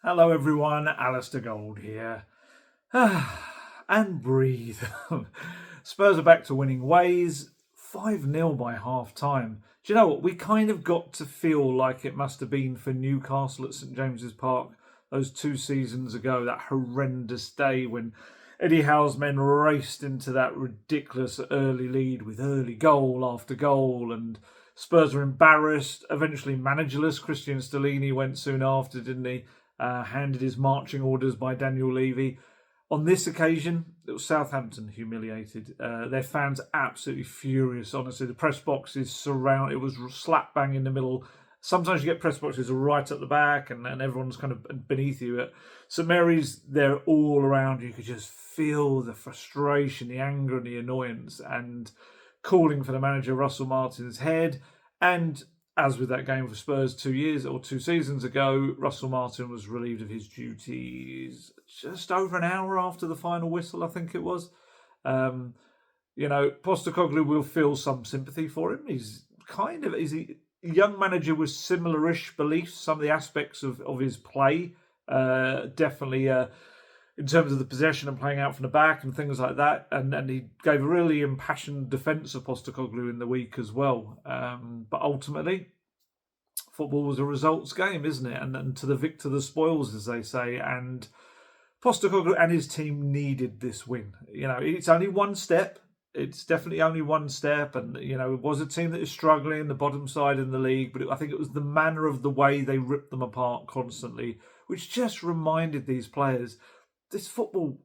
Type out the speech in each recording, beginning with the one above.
Hello everyone, Alistair Gold here. And breathe. Spurs are back to winning ways, 5-0 by half time. Do you know what? We kind of got to feel like it must have been for Newcastle at St James's Park those 2 seasons ago, that horrendous day when Eddie Howe's men raced into that ridiculous early lead with early goal after goal, and Spurs were embarrassed, eventually managerless. Christian Stellini went soon after, didn't he? Handed his marching orders by Daniel Levy. On this occasion, it was Southampton humiliated. Their fans absolutely furious. Honestly, the press boxes surround. It was slap bang in the middle. Sometimes you get press boxes right at the back, and everyone's kind of beneath you. At St Mary's, they're all around you. You could just feel the frustration, the anger, and the annoyance, and calling for the manager Russell Martin's head. And as with that game for Spurs 2 seasons ago, Russell Martin was relieved of his duties just over an hour after the final whistle, I think it was. Postecoglou will feel some sympathy for him. He's a young manager with similar-ish beliefs. Some of the aspects of his play, definitely in terms of the possession and playing out from the back and things like that. And he gave a really impassioned defence of Postecoglou in the week as well. But ultimately, football was a results game, isn't it? And to the victor the spoils, as they say. And Postecoglou and his team needed this win. It's only one step. It's definitely only one step. And, it was a team that is struggling, the bottom side in the league. But I think it was the manner of the way they ripped them apart constantly, which just reminded these players, this football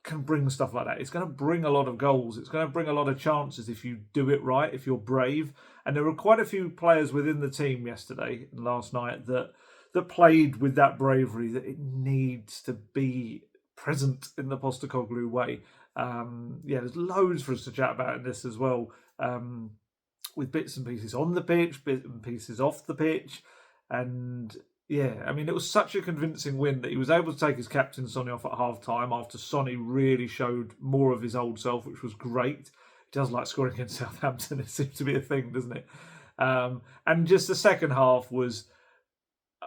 can bring stuff like that. It's going to bring a lot of goals. It's going to bring a lot of chances if you do it right, if you're brave. And there were quite a few players within the team yesterday and last night that played with that bravery, that it needs to be present in the Postecoglou way. There's loads for us to chat about in this as well, with bits and pieces on the pitch, bits and pieces off the pitch. And it was such a convincing win that he was able to take his captain Sonny off at half time after Sonny really showed more of his old self, which was great. He does like scoring against Southampton. It seems to be a thing, doesn't it? And just the second half was...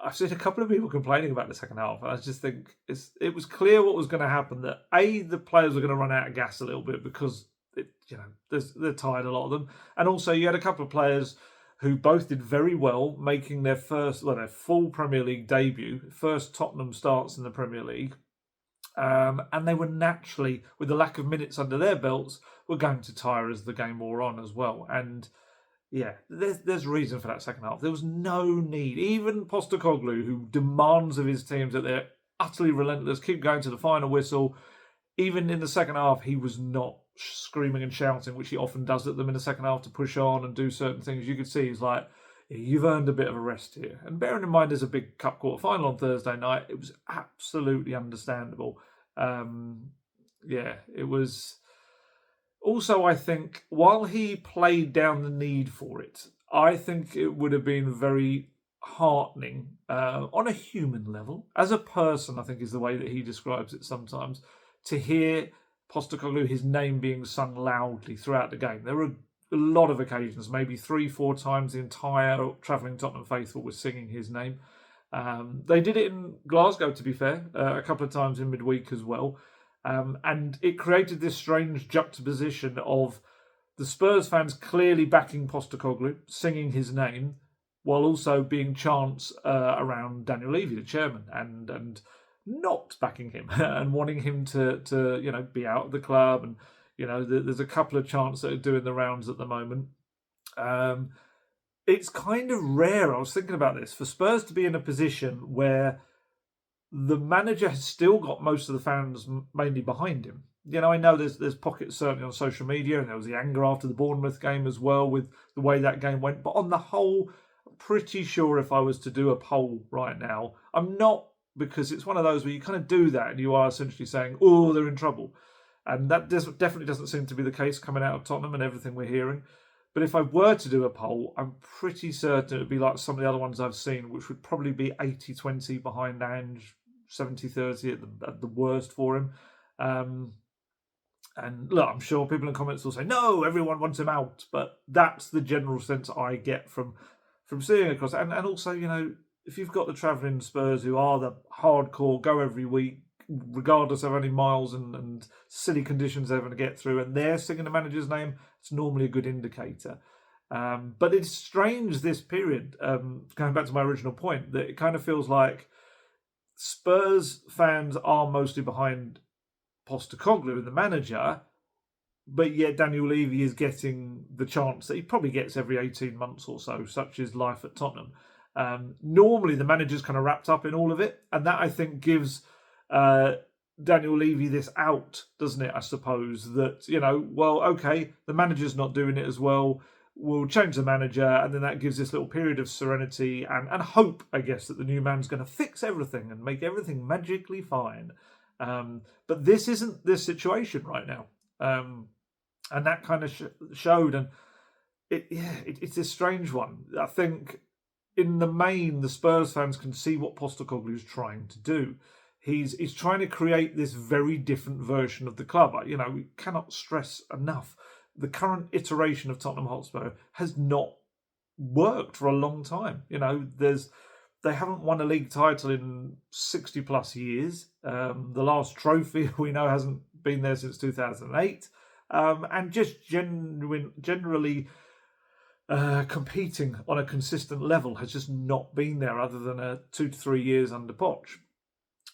I've seen a couple of people complaining about the second half. I just think it was clear what was going to happen, that the players were going to run out of gas a little bit because they're tired, a lot of them. And also you had a couple of players who both did very well, making their full Premier League debut, first Tottenham starts in the Premier League. And they were naturally, with the lack of minutes under their belts, were going to tire as the game wore on as well. And there's reason for that second half. There was no need. Even Postecoglou, who demands of his teams that they're utterly relentless, keep going to the final whistle, even in the second half, he was not screaming and shouting, which he often does at them in the second half to push on and do certain things. You could see he's like, you've earned a bit of a rest here. And bearing in mind there's a big cup quarter final on Thursday night, it was absolutely understandable. It was... Also, I think, while he played down the need for it, I think it would have been very heartening on a human level. As a person, I think is the way that he describes it sometimes, to hear Postecoglou, his name being sung loudly throughout the game. There were a lot of occasions, maybe 3-4 times the entire travelling Tottenham faithful was singing his name. They did it in Glasgow, to be fair, a couple of times in midweek as well. And it created this strange juxtaposition of the Spurs fans clearly backing Postecoglou, singing his name, while also being chants around Daniel Levy, the chairman, and not backing him and wanting him to be out of the club. And there's a couple of chants that are doing the rounds at the moment. It's kind of rare, I was thinking about this, for Spurs to be in a position where the manager has still got most of the fans mainly behind him. I know there's pockets certainly on social media, and there was the anger after the Bournemouth game as well with the way that game went. But on the whole, I'm pretty sure if I was to do a poll right now, I'm not, because it's one of those where you kind of do that and you are essentially saying, oh, they're in trouble. And that definitely doesn't seem to be the case coming out of Tottenham and everything we're hearing. But if I were to do a poll, I'm pretty certain it would be like some of the other ones I've seen, which would probably be 80-20 behind Ange, 70-30 at the worst for him. And look, I'm sure people in comments will say, no, everyone wants him out. But that's the general sense I get from seeing across. And also, if you've got the travelling Spurs who are the hardcore, go every week, regardless of how many miles and silly conditions they're going to get through, and they're singing the manager's name, it's normally a good indicator. But it's strange this period, going back to my original point, that it kind of feels like Spurs fans are mostly behind Postecoglou and the manager, but yet Daniel Levy is getting the chance that he probably gets every 18 months or so, such is life at Tottenham. Normally the manager's kind of wrapped up in all of it, and that I think gives Daniel Levy this out, doesn't it, I suppose, that, well, okay, the manager's not doing it as well, we'll change the manager, and then that gives this little period of serenity and hope, I guess, that the new man's going to fix everything and make everything magically fine. But this isn't this situation right now. And that kind of showed, and it's a strange one. I think in the main, the Spurs fans can see what Postecoglou is trying to do. He's trying to create this very different version of the club. We cannot stress enough. The current iteration of Tottenham Hotspur has not worked for a long time. They haven't won a league title in 60 plus years. The last trophy we know hasn't been there since 2008. And just generally competing on a consistent level has just not been there, other than 2 to 3 years under Poch.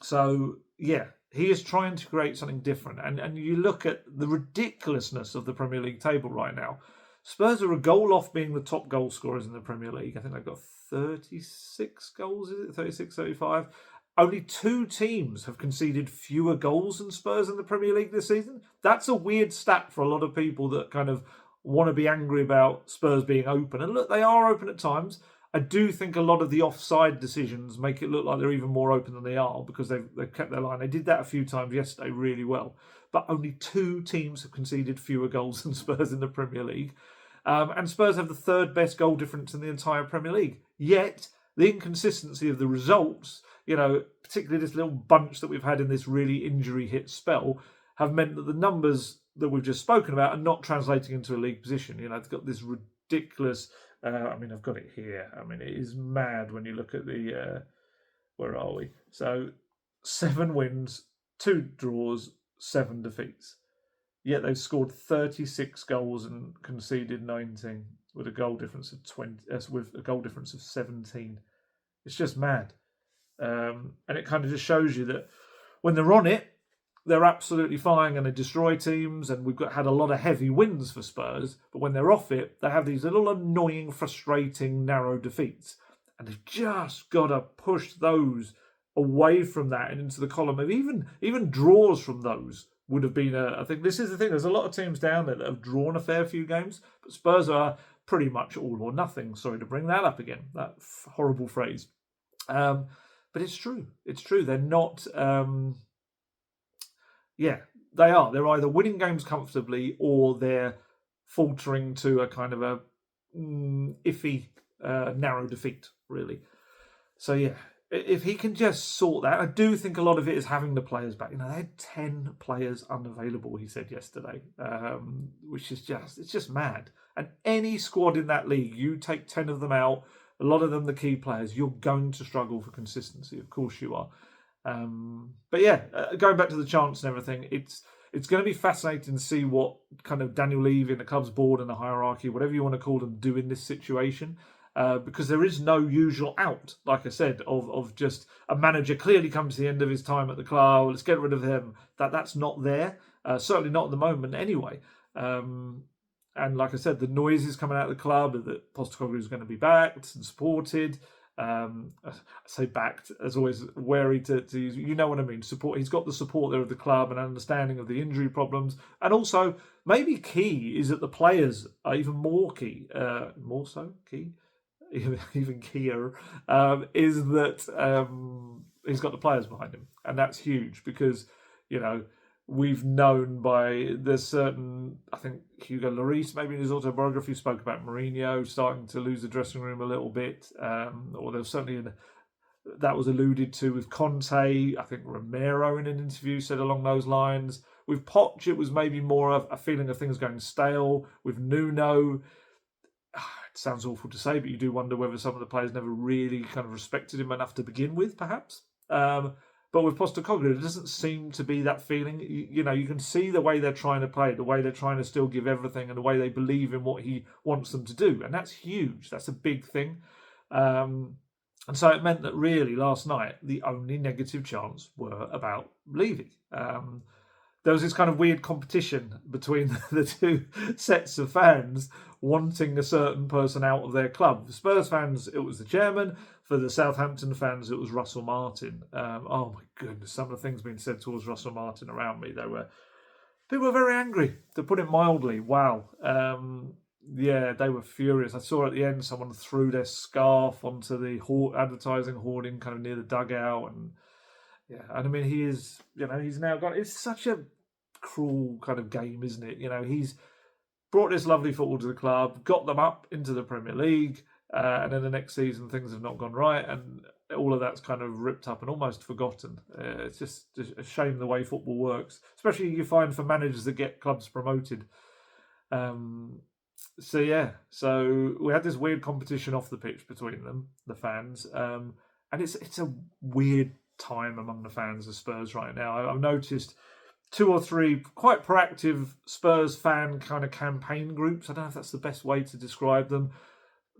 So, yeah, he is trying to create something different. And you look at the ridiculousness of the Premier League table right now. Spurs are a goal off being the top goal scorers in the Premier League. I think they've got 36 goals, is it? 36, 35. Only 2 teams have conceded fewer goals than Spurs in the Premier League this season. That's a weird stat for a lot of people that kind of want to be angry about Spurs being open. And look, they are open at times. I do think a lot of the offside decisions make it look like they're even more open than they are, because they've kept their line. They did that a few times yesterday really well. But only 2 teams have conceded fewer goals than Spurs in the Premier League. And Spurs have the 3rd best goal difference in the entire Premier League. Yet, the inconsistency of the results, particularly this little bunch that we've had in this really injury-hit spell, have meant that the numbers that we've just spoken about are not translating into a league position. They've got this ridiculous... I've got it here. It is mad when you look at the... where are we? So, 7 wins, 2 draws, 7 defeats. Yet they've scored 36 goals and conceded 19 with a goal difference of 17. It's just mad. And it kind of just shows you that when they're on it, they're absolutely fine and they destroy teams, and we've had a lot of heavy wins for Spurs, but when they're off it, they have these little annoying, frustrating, narrow defeats. And they've just got to push those away from that and into the column of even draws from those would have been I think this is the thing, there's a lot of teams down there that have drawn a fair few games, but Spurs are pretty much all or nothing. Sorry to bring that up again, that horrible phrase. But it's true. They're not... they are. They're either winning games comfortably or they're faltering to a kind of a iffy, narrow defeat, really. So, yeah, if he can just sort that, I do think a lot of it is having the players back. They had 10 players unavailable, he said yesterday, which is just mad. And any squad in that league, you take 10 of them out, a lot of them the key players, you're going to struggle for consistency. Of course you are. But yeah, going back to the chants and everything, it's going to be fascinating to see what kind of Daniel Levy and the club's board and the hierarchy, whatever you want to call them, do in this situation. Because there is no usual out, like I said, of just a manager clearly comes to the end of his time at the club, let's get rid of him. That's not there. Certainly not at the moment anyway. And like I said, the noise is coming out of the club that Postecoglou is going to be backed and supported. I say backed, as always, wary to use, you know what I mean, support. He's got the support there of the club and understanding of the injury problems. And also, maybe key is that the players are even more key, more so key, even keyer, is that he's got the players behind him. And that's huge because, we've known there's certain, I think Hugo Lloris, maybe in his autobiography, spoke about Mourinho starting to lose the dressing room a little bit, or there was certainly that was alluded to with Conte. I think Romero in an interview said along those lines. With Poch, it was maybe more of a feeling of things going stale. With Nuno, sounds awful to say, but you do wonder whether some of the players never really kind of respected him enough to begin with, perhaps. But with Postecoglou, it doesn't seem to be that feeling. You know, you can see the way they're trying to play it, the way they're trying to still give everything, and the way they believe in what he wants them to do. And that's huge. That's a big thing. And so it meant that really last night, the only negative chants were about Levy. There was this kind of weird competition between the two sets of fans wanting a certain person out of their club. For Spurs fans, it was the chairman. For the Southampton fans, it was Russell Martin. Oh my goodness, some of the things being said towards Russell Martin around me, people were very angry, to put it mildly. Wow. Yeah, they were furious. I saw at the end someone threw their scarf onto the advertising hoarding kind of near the dugout, and yeah, and I mean, he's now gone. It's such a cruel kind of game, isn't it? You know, he's brought this lovely football to the club, got them up into the Premier League, and then the next season things have not gone right, and all of that's kind of ripped up and almost forgotten. It's just a shame the way football works, especially you find for managers that get clubs promoted. So we had this weird competition off the pitch between them, the fans, and it's a weird time among the fans of Spurs right now. I've noticed 2 or 3 quite proactive Spurs fan kind of campaign groups. I don't know if that's the best way to describe them.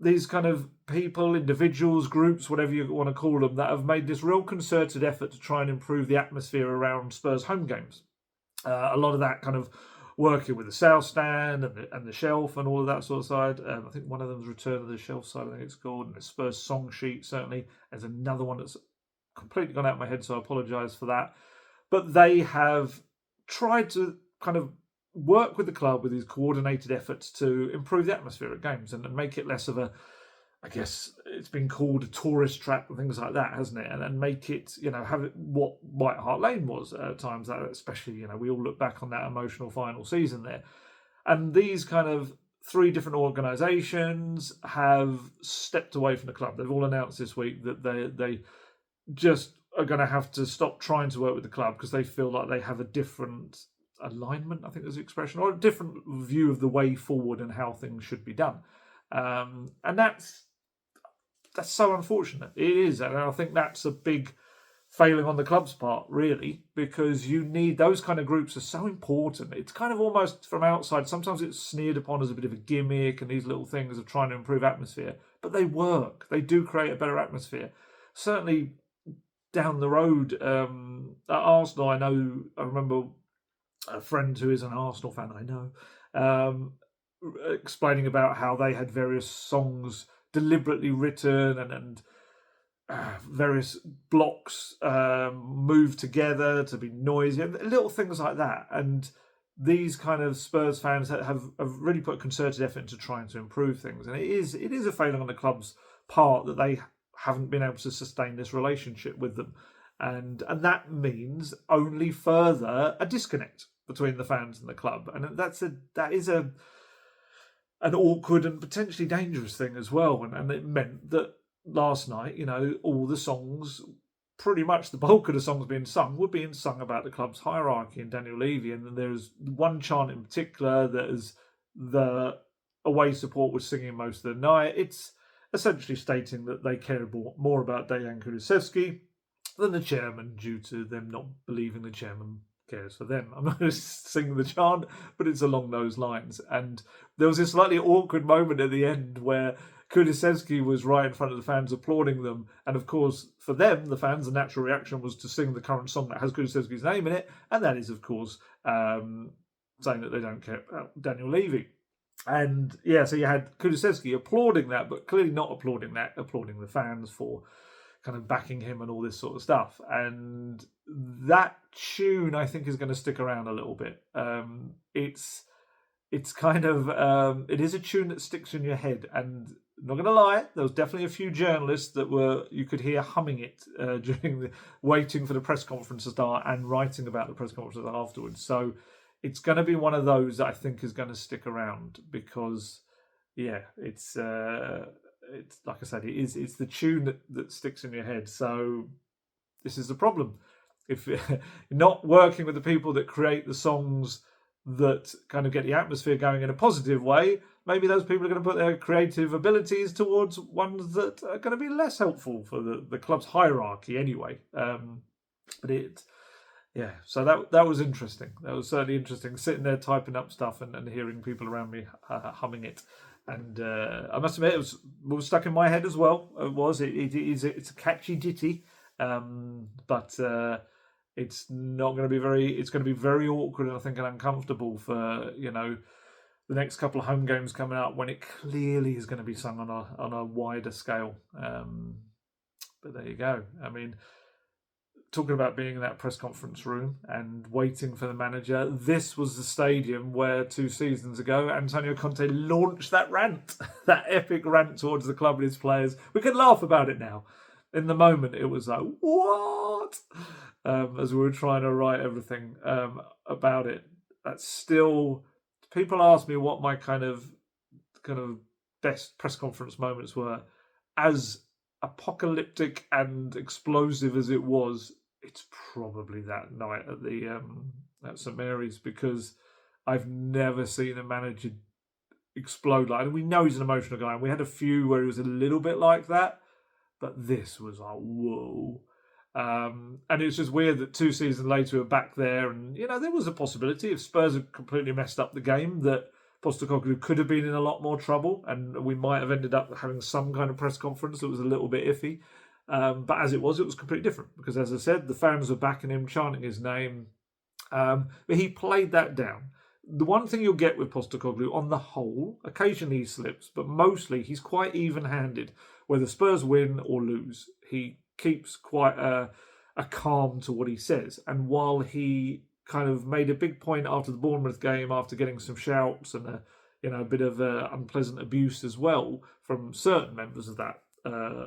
These kind of people, individuals, groups, whatever you want to call them, that have made this real concerted effort to try and improve the atmosphere around Spurs home games. A lot of that kind of working with the South Stand and the Shelf and all of that sort of side. I think one of them is Return of the Shelf side, I think it's called, and the Spurs song sheet, certainly. There's another one that's completely gone out of my head, so I apologise for that. But they have tried to kind of work with the club with these coordinated efforts to improve the atmosphere at games and make it less of a, I guess it's been called a tourist trap and things like that, hasn't it? And make it, have it what White Hart Lane was at times, especially, we all look back on that emotional final season there. And these kind of 3 different organisations have stepped away from the club. They've all announced this week that they just are going to have to stop trying to work with the club because they feel like they have a different alignment, I think there's an expression, or a different view of the way forward and how things should be done. And that's so unfortunate. It is, and I think that's a big failing on the club's part, really, because you need those kind of groups are so important. It's kind of almost from outside, sometimes it's sneered upon as a bit of a gimmick and these little things of trying to improve atmosphere, but they work. They do create a better atmosphere. Certainly down the road at Arsenal, I remember a friend who is an Arsenal fan, explaining about how they had various songs deliberately written and various blocks moved together to be noisy, little things like that. And these kind of Spurs fans have really put a concerted effort into trying to improve things. And it is a failing on the club's part that they haven't been able to sustain this relationship with them. And that means only further a disconnect between the fans and the club. And that is an awkward and potentially dangerous thing as well. And it meant that last night, all the songs, pretty much the bulk of the songs being sung, were being sung about the club's hierarchy and Daniel Levy. And then there's one chant in particular that is the away support was singing most of the night. It's essentially stating that they care more about Dejan Kulusevski than the chairman, due to them not believing the chairman cares for them. I'm not going to sing the chant, but it's along those lines. And there was this slightly awkward moment at the end where Kulusevski was right in front of the fans applauding them. And of course, for them, the fans, the natural reaction was to sing the current song that has Kulusevski's name in it. And that is, of course, saying that they don't care about Daniel Levy. And yeah, so you had Kulusevski applauding that, but clearly not applauding the fans for kind of backing him and all this sort of stuff. And that tune, I think, is going to stick around a little bit. It's kind of, it is a tune that sticks in your head. And I'm not going to lie, there was definitely a few journalists that you could hear humming it during waiting for the press conference to start and writing about the press conference afterwards. So it's going to be one of those that I think is going to stick around because, yeah, it's like I said, it's the tune that sticks in your head. So this is the problem. If you're not working with the people that create the songs that kind of get the atmosphere going in a positive way, maybe those people are going to put their creative abilities towards ones that are going to be less helpful for the club's hierarchy anyway. So that was interesting. That was certainly interesting, sitting there typing up stuff and hearing people around me humming it. And I must admit, it was stuck in my head as well. It's a catchy ditty, but it's not going to be very. It's going to be very awkward and I think uncomfortable for the next couple of home games coming up when it clearly is going to be sung on a wider scale. But there you go. I mean, talking about being in that press conference room and waiting for the manager, this was the stadium where 2 seasons ago Antonio Conte launched that rant, that epic rant towards the club and its players. We can laugh about it now. In the moment, it was like, what? As we were trying to write everything about it. That's still... People ask me what my kind of best press conference moments were. As apocalyptic and explosive as it was, it's probably that night at the at St Mary's, because I've never seen a manager explode like. And we know he's an emotional guy, and we had a few where he was a little bit like that, but this was like, whoa. And it's just weird that 2 seasons later we're back there, and there was a possibility if Spurs had completely messed up the game that Postecoglou could have been in a lot more trouble, and we might have ended up having some kind of press conference that was a little bit iffy. But as it was completely different, because as I said, the fans were backing him, chanting his name. But he played that down. The one thing you'll get with Postecoglou, on the whole, occasionally he slips, but mostly he's quite even-handed. Whether Spurs win or lose, he keeps quite a calm to what he says. And while he kind of made a big point after the Bournemouth game, after getting some shouts and a bit of unpleasant abuse as well from certain members of that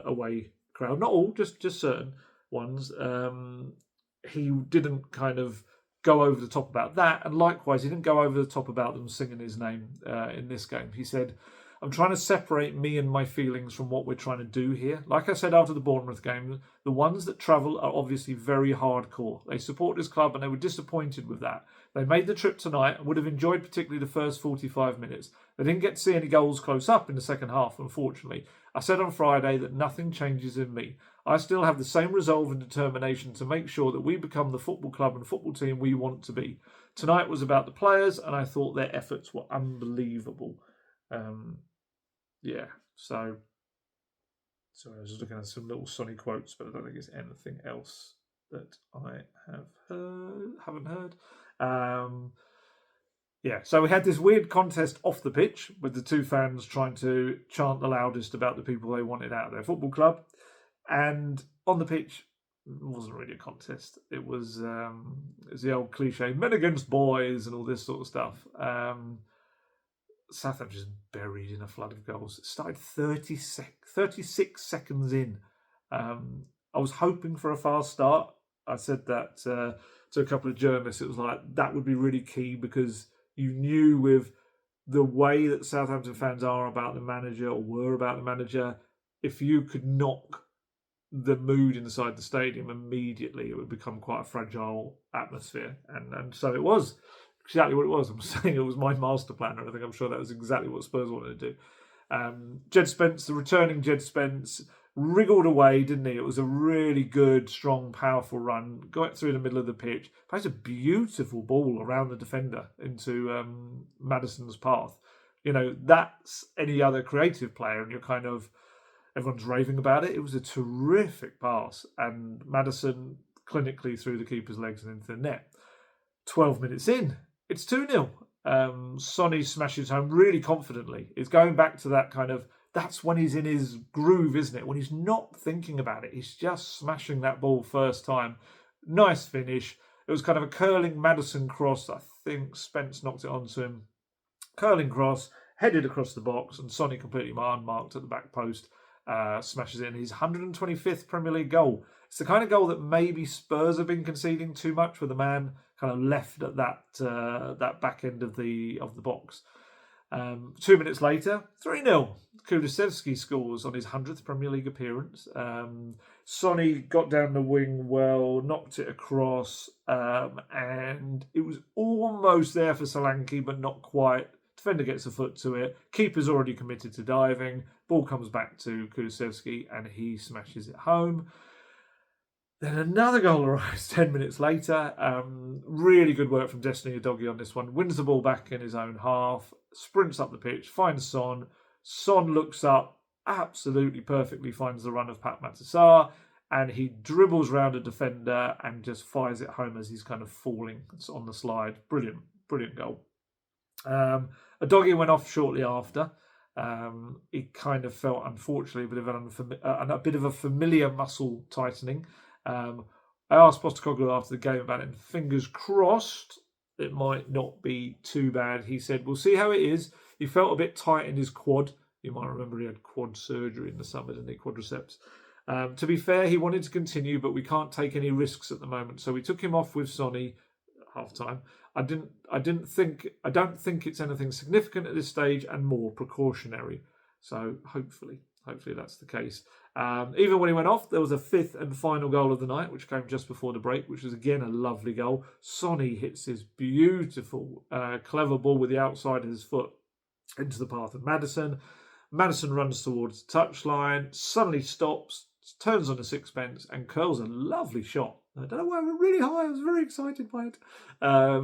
away crowd, not all, just certain ones, he didn't kind of go over the top about that, and likewise he didn't go over the top about them singing his name in this game. He said, I'm trying to separate me and my feelings from what we're trying to do here. Like I said after the Bournemouth game, the ones that travel are obviously very hardcore. They support this club and they were disappointed with that. They made the trip tonight and would have enjoyed particularly the first 45 minutes. They didn't get to see any goals close up in the second half, unfortunately. I said on Friday that nothing changes in me. I still have the same resolve and determination to make sure that we become the football club and football team we want to be. Tonight was about the players, and I thought their efforts were unbelievable. Sorry, I was just looking at some little Sonny quotes, but I don't think it's anything else that I haven't heard. So we had this weird contest off the pitch with the 2 fans trying to chant the loudest about the people they wanted out of their football club. And on the pitch, it wasn't really a contest. It was the old cliche, men against boys and all this sort of stuff. Southampton just buried in a flood of goals. It started 36 seconds in. I was hoping for a fast start. I said that to a couple of journalists. It was like, that would be really key, because you knew with the way that Southampton fans are about the manager, or were about the manager, if you could knock the mood inside the stadium immediately, it would become quite a fragile atmosphere. And so it was. Exactly what it was. I'm saying it was my master plan, and I think I'm sure that was exactly what Spurs wanted to do. Jed Spence, the returning Jed Spence, wriggled away, didn't he? It was a really good, strong, powerful run. Got through the middle of the pitch. Plays a beautiful ball around the defender into Maddison's path. That's any other creative player, and you're kind of, everyone's raving about it. It was a terrific pass, and Maddison clinically through the keeper's legs and into the net. 12 minutes in, it's 2-0. Sonny smashes home really confidently. It's going back to that kind of, that's when he's in his groove, isn't it? When he's not thinking about it, he's just smashing that ball first time. Nice finish. It was kind of a curling Maddison cross. I think Spence knocked it onto him. Curling cross, headed across the box, and Sonny completely unmarked at the back post. Smashes it in his 125th Premier League goal. It's the kind of goal that maybe Spurs have been conceding too much, with the man kind of left at that back end of the box. 2 minutes later, 3-0. Kulusevski scores on his 100th Premier League appearance. Sonny got down the wing well, knocked it across, and it was almost there for Solanke, but not quite. Defender gets a foot to it. Keeper's already committed to diving. Ball comes back to Kulusevski, and he smashes it home. Then another goal arrives 10 minutes later. Really good work from Destiny Udogie on this one. Wins the ball back in his own half, sprints up the pitch, finds Son. Son looks up, absolutely perfectly finds the run of Pat Matasar, and he dribbles round a defender and just fires it home as he's kind of falling on the slide. Brilliant, brilliant goal. Udogie went off shortly after. He kind of felt, unfortunately, a bit of a familiar muscle tightening. I asked Postecoglou after the game about it, and fingers crossed it might not be too bad. He said, we'll see how it is. He felt a bit tight in his quad. You might remember he had quad surgery in the summer, didn't he? Quadriceps. To be fair, he wanted to continue, but we can't take any risks at the moment. So we took him off with Sonny at half time. I don't think it's anything significant at this stage and more precautionary. So hopefully that's the case. Even when he went off, there was a fifth and final goal of the night, which came just before the break, which was again a lovely goal. Sonny hits this beautiful, clever ball with the outside of his foot into the path of Maddison. Maddison runs towards the touchline, suddenly stops, turns on a sixpence and curls a lovely shot. I don't know why I went really high. I was very excited by it.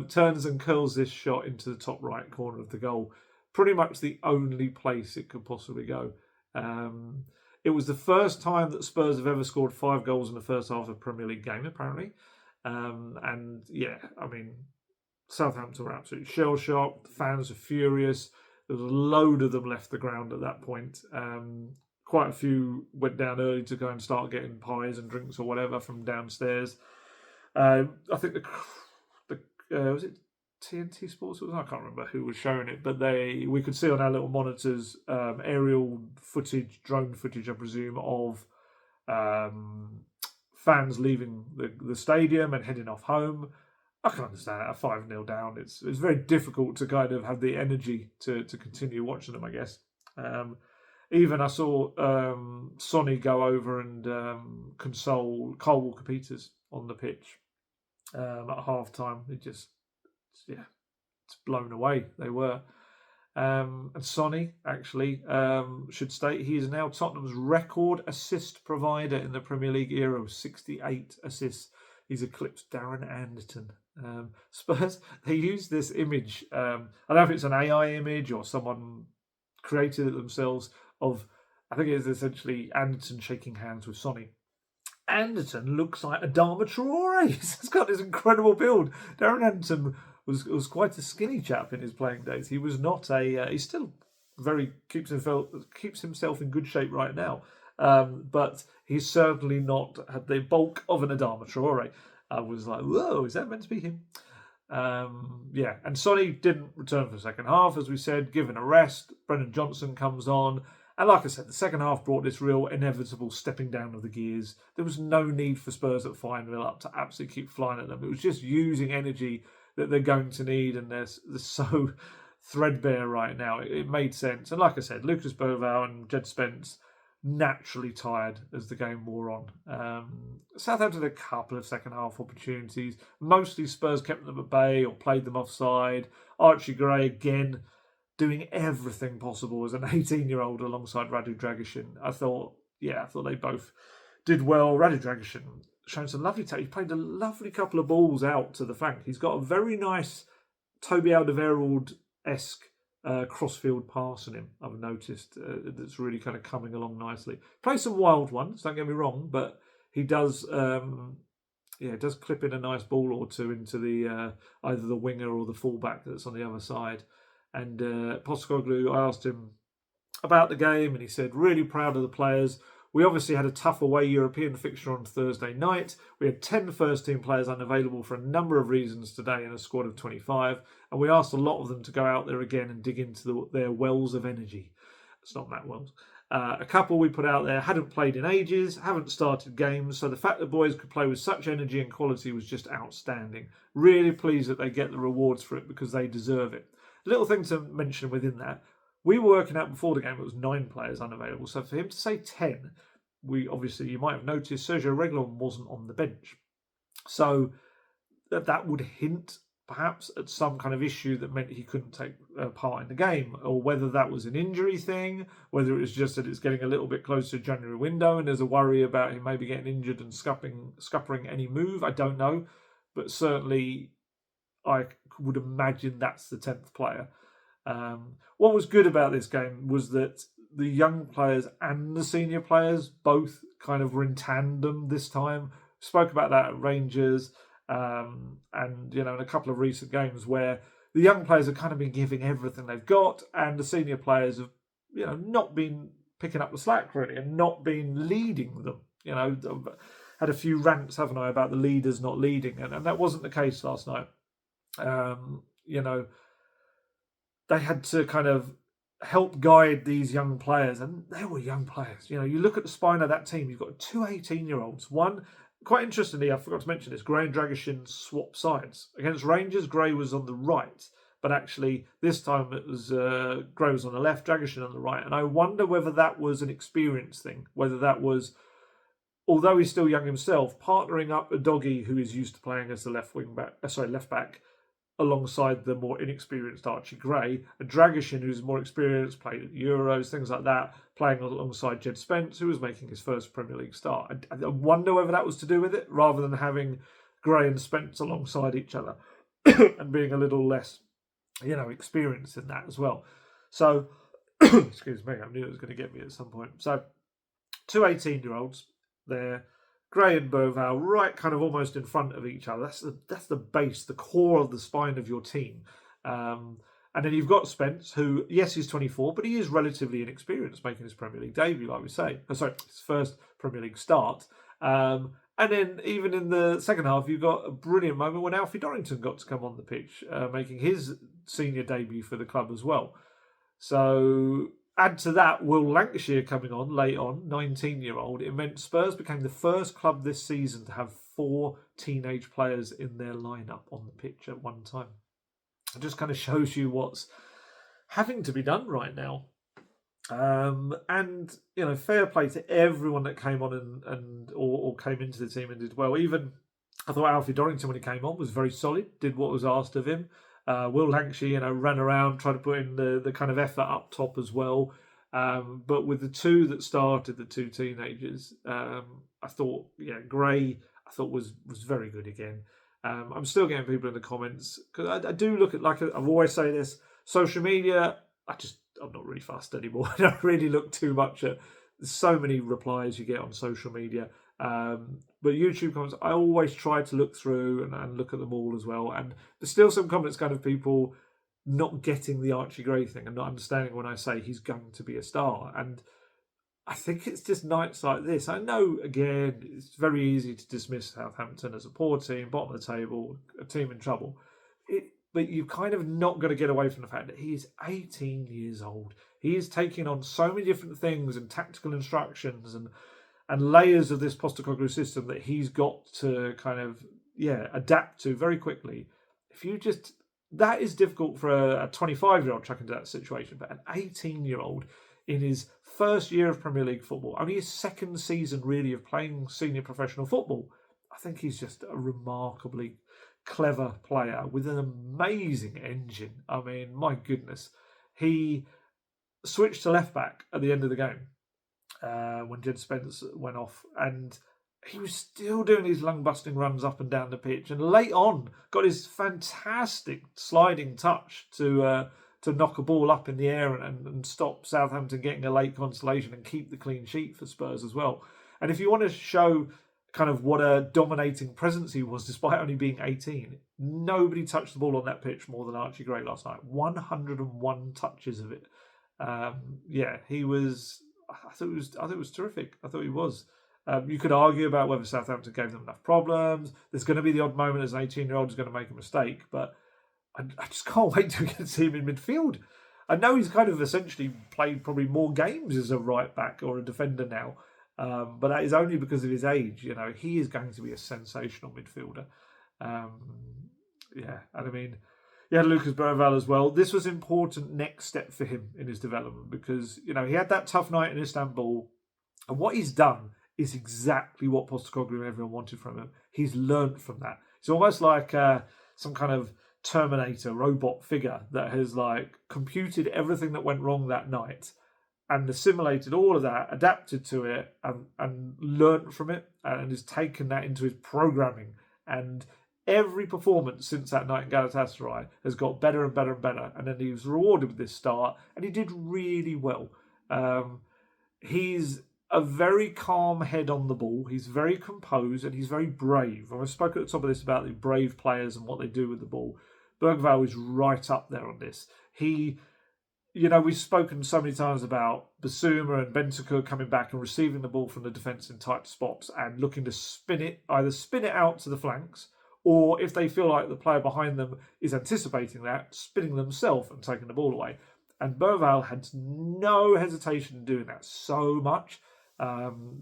Turns and curls this shot into the top right corner of the goal. Pretty much the only place it could possibly go. It was the first time that Spurs have ever scored 5 goals in the first half of a Premier League game, apparently. And yeah, I mean, Southampton were absolutely shell-shocked. The fans were furious. There was a load of them left the ground at that point. Quite a few went down early to go and start getting pies and drinks or whatever from downstairs. I think was it TNT Sports? I can't remember who was showing it, but we could see on our little monitors aerial footage, drone footage, I presume, of fans leaving the stadium and heading off home. I can understand that, 5-0 down. It's very difficult to kind of have the energy to continue watching them, I guess. Even I saw Sonny go over and console Kyle Walker-Peters on the pitch at half-time. It's blown away. They were. And Sonny, actually, should state he is now Tottenham's record assist provider in the Premier League era with 68 assists. He's eclipsed Darren Anderton. Spurs, they use this image. I don't know if it's an AI image or someone created it themselves of, I think it is essentially Anderton shaking hands with Sonny. Anderton looks like Adama Traore. He's got this incredible build. Darren Anderton was quite a skinny chap in his playing days. He was not he's still keeps himself in good shape right now. But he's certainly not had the bulk of an Adama Traore. I was like, whoa, is that meant to be him? And Sonny didn't return for the second half, as we said, given a rest. Brennan Johnson comes on. And like I said, the second half brought this real inevitable stepping down of the gears. There was no need for Spurs at 5-0 up to absolutely keep flying at them. It was just using energy that they're going to need, and they're so threadbare right now. It made sense. And like I said, Lucas Bergvall and Jed Spence naturally tired as the game wore on. Southampton had a couple of second half opportunities. Mostly Spurs kept them at bay or played them offside. Archie Gray again doing everything possible as an 18-year-old alongside Radu Dragic. I thought they both did well. Radu Dragic showing some lovely he played a lovely couple of balls out to the flank. He's got a very nice Toby Alderweireld-esque crossfield pass in him, I've noticed, that's really kind of coming along nicely. Plays some wild ones, don't get me wrong, but he does does clip in a nice ball or two into the either the winger or the fullback that's on the other side. And Postecoglou, I asked him about the game, and he said, really proud of the players. We obviously had a tough away European fixture on Thursday night. We had 10 first-team players unavailable for a number of reasons today in a squad of 25, and we asked a lot of them to go out there again and dig into their wells of energy. It's not that wells. A couple we put out there hadn't played in ages, haven't started games, so the fact that boys could play with such energy and quality was just outstanding. Really pleased that they get the rewards for it because they deserve it. little thing to mention within that, we were working out before the game it was 9 players unavailable. So for him to say 10, you might have noticed Sergio Reguilón wasn't on the bench. So that would hint perhaps at some kind of issue that meant he couldn't take part in the game, or whether that was an injury thing, whether it was just that it's getting a little bit closer to January window and there's a worry about him maybe getting injured and scuppering any move. I don't know. But certainly I would imagine that's the 10th player. What was good about this game was that the young players and the senior players both kind of were in tandem this time. Spoke about that at Rangers, and in a couple of recent games where the young players have kind of been giving everything they've got, and the senior players have not been picking up the slack really and not been leading them. Had a few rants, haven't I, about the leaders not leading, and that wasn't the case last night. They had to kind of help guide these young players, and they were young players. You look at the spine of that team, you've got 2 18-year-olds. One, quite interestingly, I forgot to mention this, Gray and Dragoshin swapped sides. Against Rangers, Gray was on the right, but actually this time it was Gray was on the left, Dragoshin on the right. And I wonder whether that was an experience thing, whether that was, although he's still young himself, partnering up a doggy who is used to playing as the left back, alongside the more inexperienced Archie Gray, and Dragoshin, who's more experienced, played at Euros, things like that, playing alongside Jed Spence, who was making his first Premier League start. I wonder whether that was to do with it, rather than having Gray and Spence alongside each other and being a little less, experienced in that as well. So, excuse me, I knew it was going to get me at some point. So, 2 18-year-olds there. Gray and Bergvall right kind of almost in front of each other. That's the base, the core of the spine of your team. And then you've got Spence, who, yes, he's 24, but he is relatively inexperienced, making his Premier League debut, like we say. His first Premier League start. And then even in the second half, you've got a brilliant moment when Alfie Dorrington got to come on the pitch, making his senior debut for the club as well. So add to that Will Lancashire coming on late on, 19-year-old. It meant Spurs became the first club this season to have 4 teenage players in their lineup on the pitch at one time. It just kind of shows you what's having to be done right now. And fair play to everyone that came on or came into the team and did well. Even I thought Alfie Dorrington, when he came on, was very solid, did what was asked of him. Will Lancashire, ran around, tried to put in the kind of effort up top as well. But with the 2 that started, the 2 teenagers, I thought, Gray, I thought was very good again. I'm still getting people in the comments, because I do look at, like I've always say this, social media, I'm not really fussed anymore. I don't really look too much at so many replies you get on social media. But YouTube comments, I always try to look through and look at them all as well. And there's still some comments kind of people not getting the Archie Gray thing and not understanding when I say he's going to be a star. And I think it's just nights like this. I know, again, it's very easy to dismiss Southampton as a poor team, bottom of the table, a team in trouble. But you've kind of not got to get away from the fact that he is 18 years old. He is taking on so many different things and tactical instructions and layers of this Postecoglou system that he's got to kind of, adapt to very quickly. That is difficult for a 25-year-old chuck into that situation, but an 18-year-old in his first year of Premier League football, only his second season really of playing senior professional football, I think he's just a remarkably clever player with an amazing engine. I mean, my goodness. He switched to left back at the end of the game when Jed Spence went off, and he was still doing these lung-busting runs up and down the pitch, and late on got his fantastic sliding touch to knock a ball up in the air and stop Southampton getting a late consolation and keep the clean sheet for Spurs as well. And if you want to show kind of what a dominating presence he was, despite only being 18, nobody touched the ball on that pitch more than Archie Gray last night. 101 touches of it. He was. I thought it was terrific. I thought he was. You could argue about whether Southampton gave them enough problems. There's going to be the odd moment as an 18-year-old is going to make a mistake, but I just can't wait to get to see him in midfield. I know he's kind of essentially played probably more games as a right back or a defender now, but that is only because of his age. He is going to be a sensational midfielder. And I mean, He had Lucas Bergvall as well. This was an important next step for him in his development because, he had that tough night in Istanbul. And what he's done is exactly what Postecoglou and everyone wanted from him. He's learnt from that. It's almost like some kind of Terminator robot figure that has computed everything that went wrong that night and assimilated all of that, adapted to it, and learnt from it, and has taken that into his programming. And every performance since that night in Galatasaray has got better and better and better. And then he was rewarded with this start, and he did really well. He's a very calm head on the ball. He's very composed, and he's very brave. I spoke at the top of this about the brave players and what they do with the ball. Bergvall is right up there on this. We've spoken so many times about Basuma and Bentancur coming back and receiving the ball from the defence in tight spots and looking to either spin it out to the flanks, or if they feel like the player behind them is anticipating that, spinning themselves and taking the ball away. And Bergvall had no hesitation in doing that so much,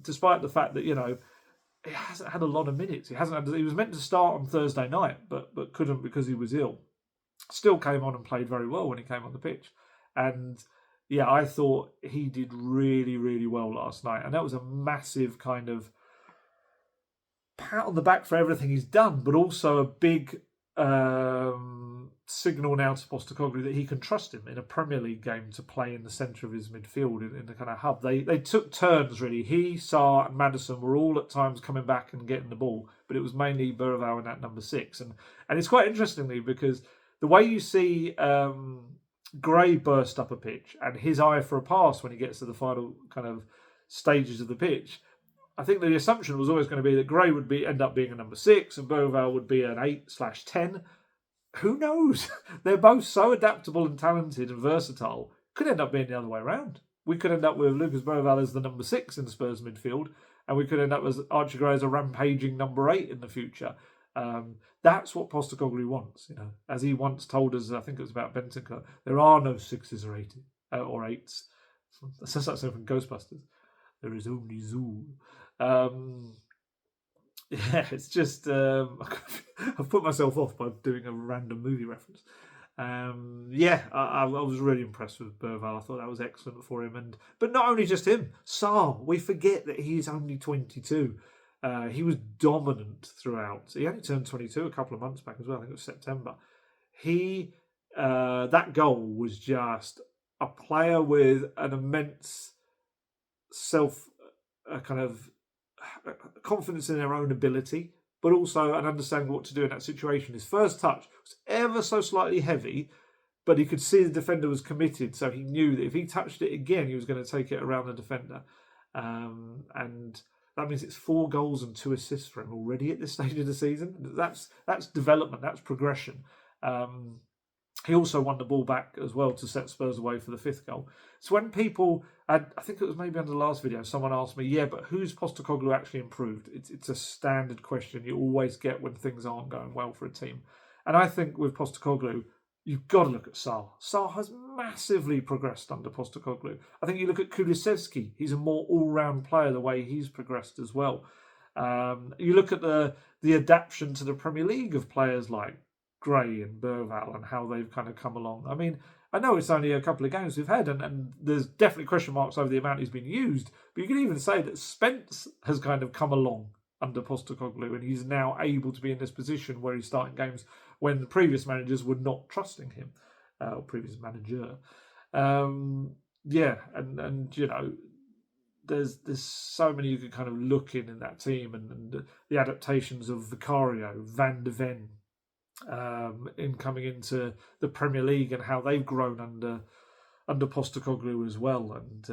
despite the fact that, he hasn't had a lot of minutes. He was meant to start on Thursday night, but couldn't because he was ill. Still came on and played very well when he came on the pitch. And yeah, I thought he did really, really well last night. And that was a massive kind of pat on the back for everything he's done, but also a big signal now to Postecoglou that he can trust him in a Premier League game to play in the centre of his midfield in the kind of hub. They took turns, really. He, Sarr and Maddison were all at times coming back and getting the ball, but it was mainly Bergvall in that number 6. And it's quite interestingly because the way you see Gray burst up a pitch and his eye for a pass when he gets to the final kind of stages of the pitch, I think the assumption was always going to be that Gray would end up being a number 6 and Bergvall would be an 8/10. Who knows? They're both so adaptable and talented and versatile. Could end up being the other way around. We could end up with Lucas Bergvall as the number 6 in the Spurs midfield, and we could end up as Archie Gray as a rampaging number 8 in the future. That's what Postecoglou wants. As he once told us, I think it was about Bentancur, there are no 6s or 8s. That's something from Ghostbusters. There is only Zool. It's just I've put myself off by doing a random movie reference. I was really impressed with Bergvall. I thought that was excellent for him, but not only just him. Sarr, we forget that he's only 22. He was dominant throughout. He only turned 22 a couple of months back as well. I think it was September. That goal was just a player with an immense kind of confidence in their own ability, but also an understanding what to do in that situation. His first touch was ever so slightly heavy, but he could see the defender was committed, so he knew that if he touched it again, he was going to take it around the defender. And that means it's 4 goals and 2 assists for him already at this stage of the season. That's development, that's progression. He also won the ball back as well to set Spurs away for the 5th goal. So when people, I think it was maybe under the last video, someone asked me, but who's Postecoglou actually improved? It's a standard question you always get when things aren't going well for a team. And I think with Postecoglou, you've got to look at Sarr. Sarr has massively progressed under Postecoglou. I think you look at Kulusevski, he's a more all-round player the way he's progressed as well. You look at the adaptation to the Premier League of players like Gray and Bergvall and how they've kind of come along. I mean, I know it's only a couple of games we've had and there's definitely question marks over the amount he's been used, but you can even say that Spence has kind of come along under Postecoglou and he's now able to be in this position where he's starting games when the previous managers were not trusting him, or previous manager. There's so many you can kind of look in that team and the adaptations of Vicario, Van de Ven, in coming into the Premier League and how they've grown under Postecoglou as well. And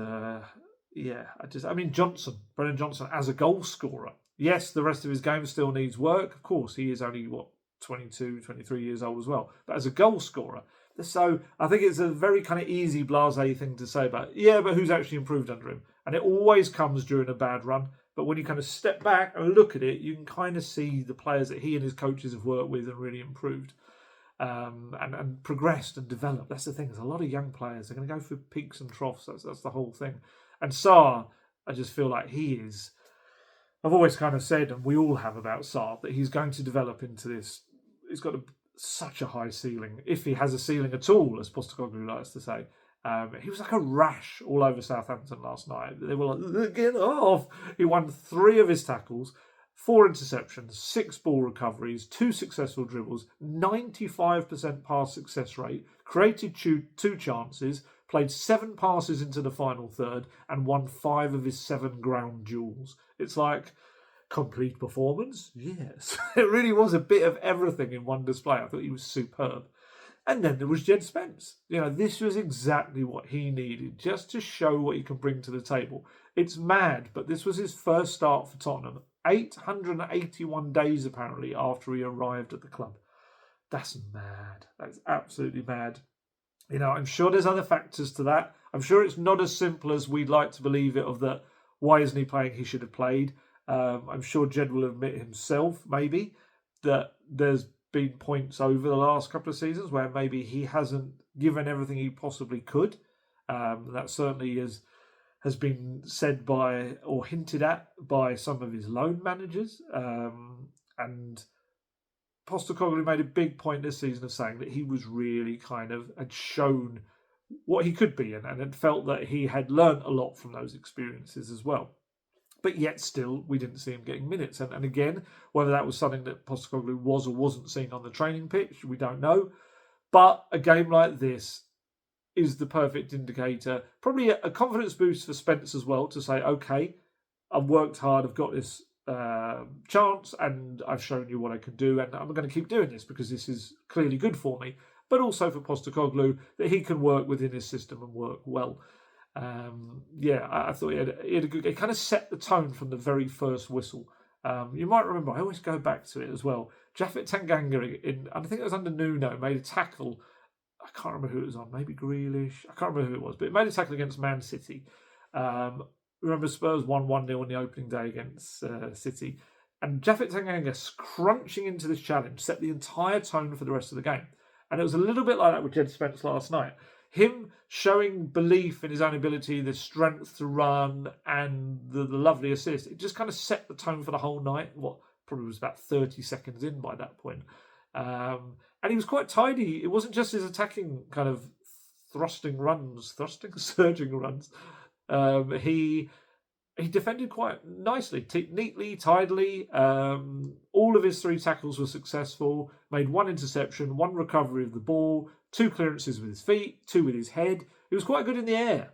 Brennan Johnson as a goal scorer. Yes, the rest of his game still needs work. Of course, he is only 22, 23 years old as well. But as a goal scorer, so I think it's a very kind of easy blasé thing to say about, but who's actually improved under him? And it always comes during a bad run. But when you kind of step back and look at it, you can kind of see the players that he and his coaches have worked with and really improved and progressed and developed. That's the thing. There's a lot of young players. They're going to go through peaks and troughs. That's the whole thing. And Sarr, I just feel like he is... I've always kind of said, and we all have about Sarr, that he's going to develop into this. He's got such a high ceiling, if he has a ceiling at all, as Postecoglou likes to say. He was like a rash all over Southampton last night. They were like, get off. He won 3 of his tackles, 4 interceptions, 6 ball recoveries, 2 successful dribbles, 95% pass success rate, created 2 chances, played 7 passes into the final third, and won 5 of his 7 ground duels. It's like, complete performance? Yes. It really was a bit of everything in one display. I thought he was superb. And then there was Jed Spence. This was exactly what he needed, just to show what he can bring to the table. It's mad, but this was his first start for Tottenham. 881 days, apparently, after he arrived at the club. That's mad. That's absolutely mad. I'm sure there's other factors to that. I'm sure it's not as simple as we'd like to believe it, of that, why isn't he playing? He should have played. I'm sure Jed will admit himself, maybe, that there's been points over the last couple of seasons where maybe he hasn't given everything he possibly could. That certainly has been said by, or hinted at by, some of his loan managers. And Postecoglou made a big point this season of saying that he was really had shown what he could be, and had felt that he had learnt a lot from those experiences as well. But yet still, we didn't see him getting minutes. And again, whether that was something that Postecoglou was or wasn't seeing on the training pitch, we don't know. But a game like this is the perfect indicator. Probably a confidence boost for Spence as well, to say, okay, I've worked hard, I've got this chance, and I've shown you what I can do, and I'm going to keep doing this because this is clearly good for me. But also for Postecoglou, that he can work within his system and work well. I thought he had a good. It kind of set the tone from the very first whistle. You might remember, I always go back to it as well. Japhet Tanganga, I think it was under Nuno, made a tackle. I can't remember who it was on, maybe Grealish. I can't remember who it was, but it made a tackle against Man City. Remember Spurs won 1-0 on the opening day against City. And Japhet Tanganga crunching into this challenge set the entire tone for the rest of the game. And it was a little bit like that with Jed Spence last night. Him showing belief in his own ability, the strength to run, and the lovely assist, it just kind of set the tone for the whole night. What probably was about 30 seconds in by that point. And he was quite tidy. It wasn't just his attacking kind of surging runs. He defended quite nicely, neatly, tidily. All of his 3 tackles were successful. Made 1 interception, 1 recovery of the ball, 2 clearances with his feet, 2 with his head. He was quite good in the air.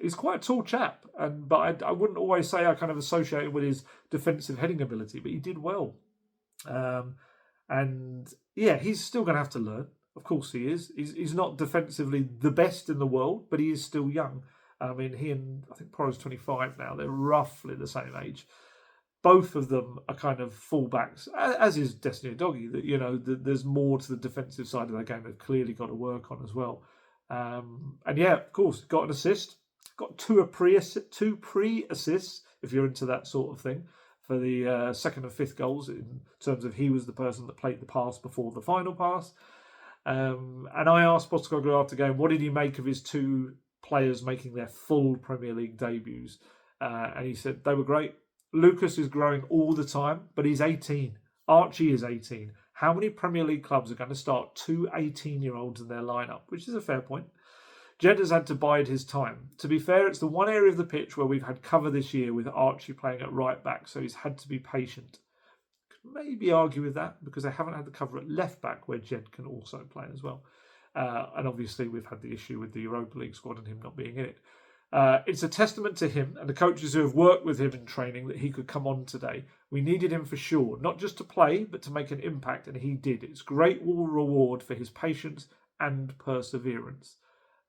He's quite a tall chap, but I wouldn't always say I kind of associate it with his defensive heading ability, but he did well. He's still going to have to learn. Of course he is. He's not defensively the best in the world, but he is still young. I mean, he and I think Poro's 25 now. They're roughly the same age. Both of them are kind of fullbacks, as is Destiny Udogie. There's more to the defensive side of that game they've clearly got to work on as well. Of course, got an assist. Got 2 pre-assists, if you're into that sort of thing, for the second and 5th goals, in terms of he was the person that played the pass before the final pass. And I asked Postecoglou after the game, what did he make of his 2 players making their full Premier League debuts? And he said they were great. Lucas is growing all the time, but he's 18. Archie is 18. How many Premier League clubs are going to start 2 18-year-olds in their lineup? Which is a fair point. Jed has had to bide his time. To be fair, it's the one area of the pitch where we've had cover this year with Archie playing at right back, so he's had to be patient. Could maybe argue with that because they haven't had the cover at left back where Jed can also play as well. And obviously we've had the issue with the Europa League squad and him not being in it. It's a testament to him and the coaches who have worked with him in training that he could come on today. We needed him for sure, not just to play, but to make an impact, and he did. It's great reward for his patience and perseverance.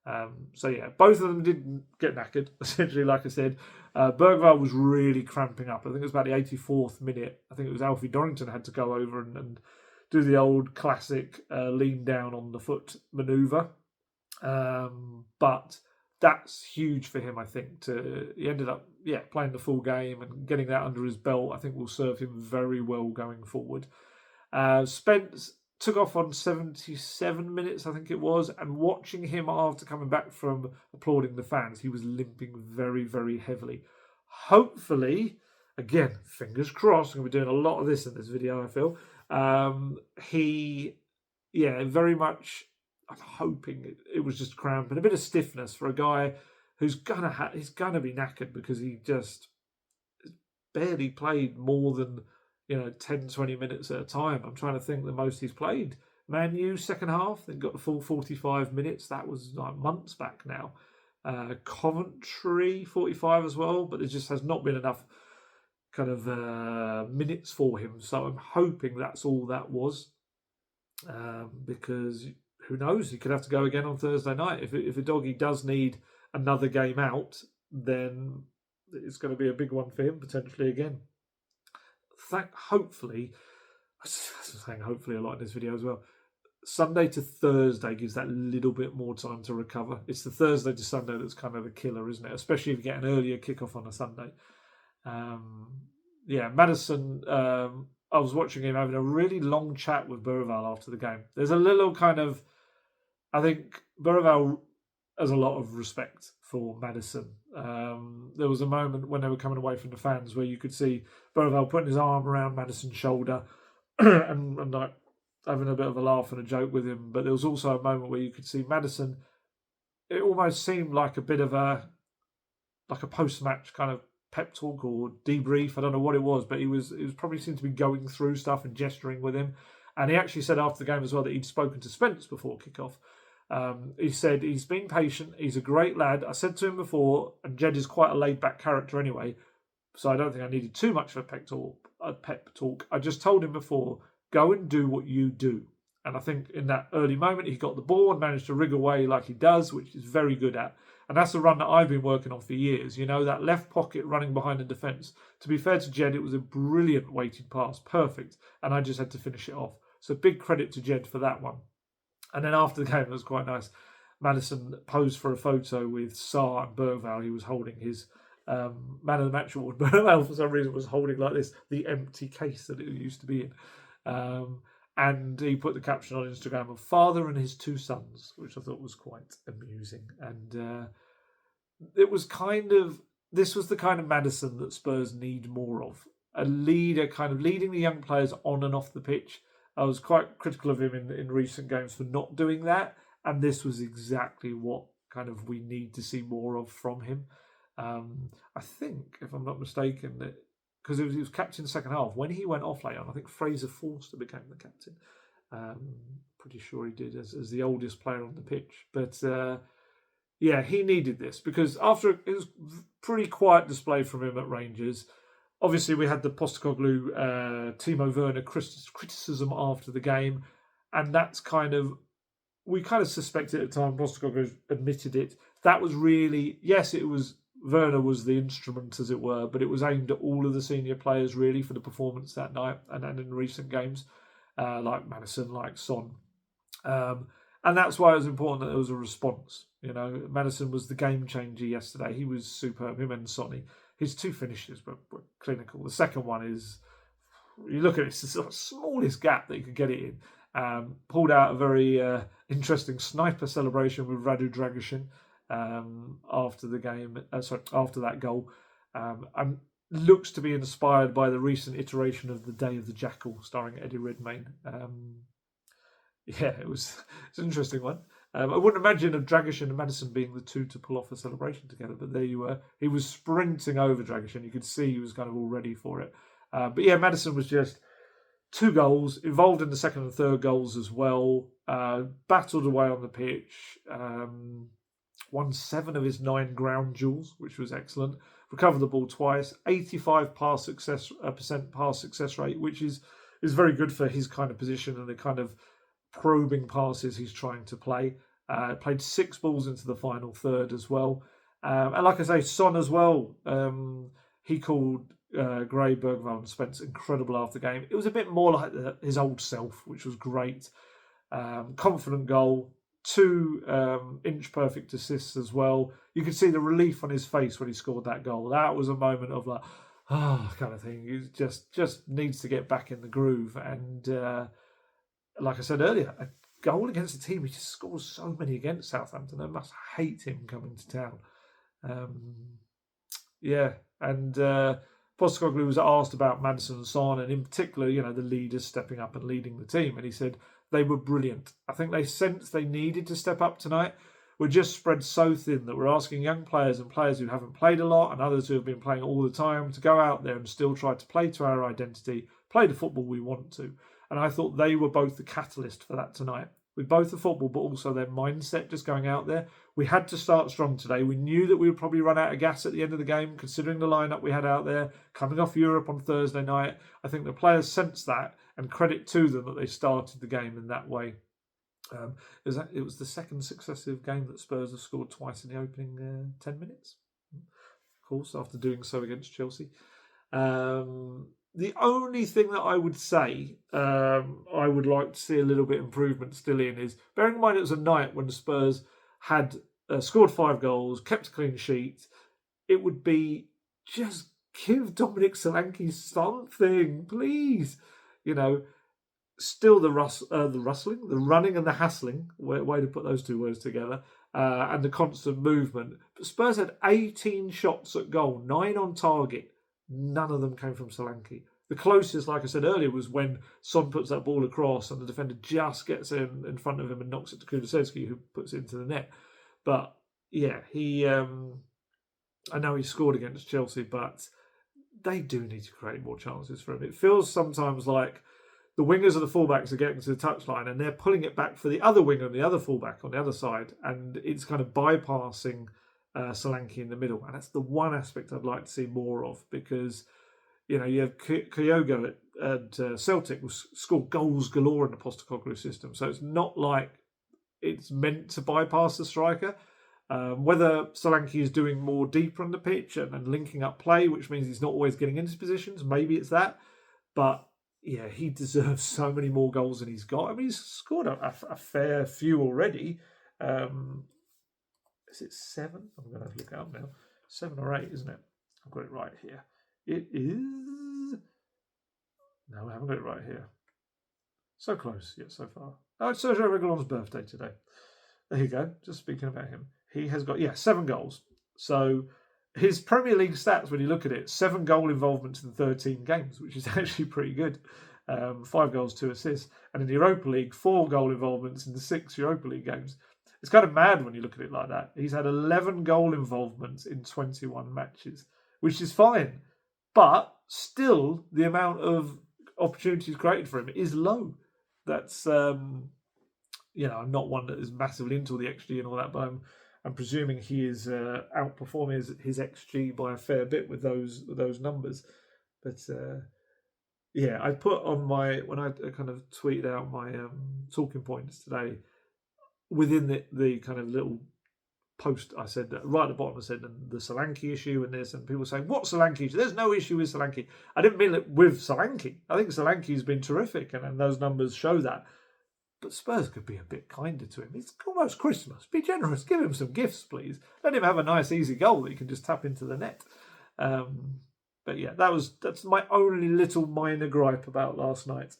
Both of them didn't get knackered, essentially, like I said. Bergvall was really cramping up. I think it was about the 84th minute. I think it was Alfie Dorrington had to go over and do the old classic lean down on the foot manoeuvre. But that's huge for him, I think. He ended up playing the full game and getting that under his belt, I think will serve him very well going forward. Spence took off on 77 minutes, I think it was, and watching him after coming back from applauding the fans, he was limping very, very heavily. Hopefully, again, fingers crossed, I'm going to be doing a lot of this in this video, I feel, he yeah, very much. I'm hoping it was just cramp and a bit of stiffness for a guy who's he's gonna be knackered because he just barely played more than 10, 20 minutes at a time. I'm trying to think the most he's played. Man U second half, they got the full 45 minutes. That was like months back now. Coventry 45 as well, but there just has not been enough kind of minutes for him. So I'm hoping that's all that was, because who knows? He could have to go again on Thursday night. If a doggy does need another game out, then it's going to be a big one for him potentially again. Hopefully, I'm saying hopefully a lot in this video as well. Sunday to Thursday gives that little bit more time to recover. It's the Thursday to Sunday that's kind of the killer, isn't it? Especially if you get an earlier kickoff on a Sunday. Maddison. I was watching him having a really long chat with Bergvall after the game. There's a little kind of, I think Bergvall has a lot of respect for Maddison. There was a moment when they were coming away from the fans where you could see Bergvall putting his arm around Maddison's shoulder and like having a bit of a laugh and a joke with him. But there was also a moment where you could see Maddison. It almost seemed like a bit of a post-match kind of pep talk or debrief. I don't know what it was, but he was probably seemed to be going through stuff and gesturing with him. And he actually said after the game as well that he'd spoken to Spence before kickoff. He said he's been patient. He's a great lad. I said to him before, and Jed is quite a laid-back character anyway, so I don't think I needed too much of a pep talk. I just told him before, go and do what you do. And I think in that early moment, he got the ball and managed to rig away like he does, which he's very good at. And that's the run that I've been working on for years. That left pocket running behind the defence. To be fair to Jed, it was a brilliant weighted pass. Perfect. And I just had to finish it off. So big credit to Jed for that one. And then after the game, it was quite nice. Maddison posed for a photo with Sarr and Bergvall. He was holding his man of the match award. Bergvall, for some reason, was holding like this, the empty case that it used to be in. And he put the caption on Instagram of father and his two sons, which I thought was quite amusing. And it was this was the kind of Maddison that Spurs need more of. A leader, kind of leading the young players on and off the pitch. I was quite critical of him in recent games for not doing that. And this was exactly what kind of we need to see more of from him. I think, if I'm not mistaken, that because he was captain second half. When he went off late on, I think Fraser Forster became the captain. Pretty sure he did as the oldest player on the pitch. But he needed this because after it was pretty quiet display from him at Rangers. Obviously, we had the Postecoglou, Timo Werner criticism after the game, and that's we kind of suspected at the time. Postecoglou admitted it. That was really, yes, it was. Werner was the instrument, as it were, but it was aimed at all of the senior players, really, for the performance that night and in recent games, like Maddison, like Son. And that's why it was important that there was a response. Maddison was the game changer yesterday. He was superb, him and Sonny. His two finishes were clinical. The second one is, you look at it, it's the sort of smallest gap that you could get it in. Pulled out a very interesting sniper celebration with Radu Dragusin. After the game, after that goal, and looks to be inspired by the recent iteration of The Day of the Jackal, starring Eddie Redmayne. It's an interesting one. I wouldn't imagine of Dragusin and Maddison being the two to pull off a celebration together, but there you were. He was sprinting over Dragusin. You could see he was kind of all ready for it. Maddison was just 2 goals, involved in the second and third goals as well. Battled away on the pitch. Won 7 of his 9 ground duels, which was excellent. Recovered the ball twice. 85% pass success rate, which is very good for his kind of position and the kind of probing passes he's trying to play. Played 6 balls into the final third as well. And like I say, Son as well. He called Gray, Bergvall and Spence incredible after the game. It was a bit more like his old self, which was great. Confident goal. 2 inch perfect assists as well. You could see the relief on his face when he scored that goal. That was a moment of like, kind of thing. He just needs to get back in the groove. And like I said earlier, a goal against a team he just scores so many against Southampton. They must hate him coming to town. Postecoglou was asked about Maddison and Son, and in particular, the leaders stepping up and leading the team. And he said they were brilliant. I think they sensed they needed to step up tonight. We're just spread so thin that we're asking young players and players who haven't played a lot and others who have been playing all the time to go out there and still try to play to our identity, play the football we want to. And I thought they were both the catalyst for that tonight. With both the football, but also their mindset just going out there. We had to start strong today. We knew that we would probably run out of gas at the end of the game, considering the lineup we had out there, coming off Europe on Thursday night. I think the players sensed that, and credit to them that they started the game in that way. It was the second successive game that Spurs have scored twice in the opening 10 minutes. Of course, after doing so against Chelsea. The only thing that I would say I would like to see a little bit improvement still in is, bearing in mind it was a night when Spurs had scored 5 goals, kept a clean sheet, it would be just give Dominic Solanke something, please. Still the rustling, the running and the hassling, way to put those two words together, and the constant movement. But Spurs had 18 shots at goal, 9 on target. None of them came from Solanke. The closest, like I said earlier, was when Son puts that ball across and the defender just gets in front of him and knocks it to Kulusevski, who puts it into the net. But yeah, I know he scored against Chelsea, but they do need to create more chances for him. It feels sometimes like the wingers or the fullbacks are getting to the touchline and they're pulling it back for the other winger and the other fullback on the other side, and it's kind of bypassing Solanke in the middle. And that's the one aspect I'd like to see more of, because you have Kyogo at Celtic was scored goals galore in the Postecoglou system, so it's not like it's meant to bypass the striker. Whether Solanke is doing more deeper on the pitch and linking up play, which means he's not always getting into positions, maybe it's that. But yeah, he deserves so many more goals than he's got. I mean, he's scored a fair few already. Is it 7? I'm going to look it up now. 7 or 8, isn't it? I've got it right here. It is... No, I haven't got it right here. So close, yet so far. Oh, it's Sergio Reguilón's birthday today. There you go. Just speaking about him. He has got, 7 goals. So his Premier League stats, when you look at it, 7 goal involvements in 13 games, which is actually pretty good. 5 goals, 2 assists. And in the Europa League, 4 goal involvements in the 6 Europa League games. It's kind of mad when you look at it like that. He's had 11 goal involvements in 21 matches, which is fine. But still, the amount of opportunities created for him is low. That's, I'm not one that is massively into the XG and all that, but I'm presuming he is outperforming his XG by a fair bit with those numbers. But I put on when I kind of tweeted out my talking points today, within the kind of little post, I said that right at the bottom, I said the Solanke issue and this, and people saying, what Solanke issue? There's no issue with Solanke. I didn't mean it with Solanke. I think Solanke's been terrific, and those numbers show that. But Spurs could be a bit kinder to him. It's almost Christmas. Be generous. Give him some gifts, please. Let him have a nice, easy goal that he can just tap into the net. But yeah, that's my only little minor gripe about last night.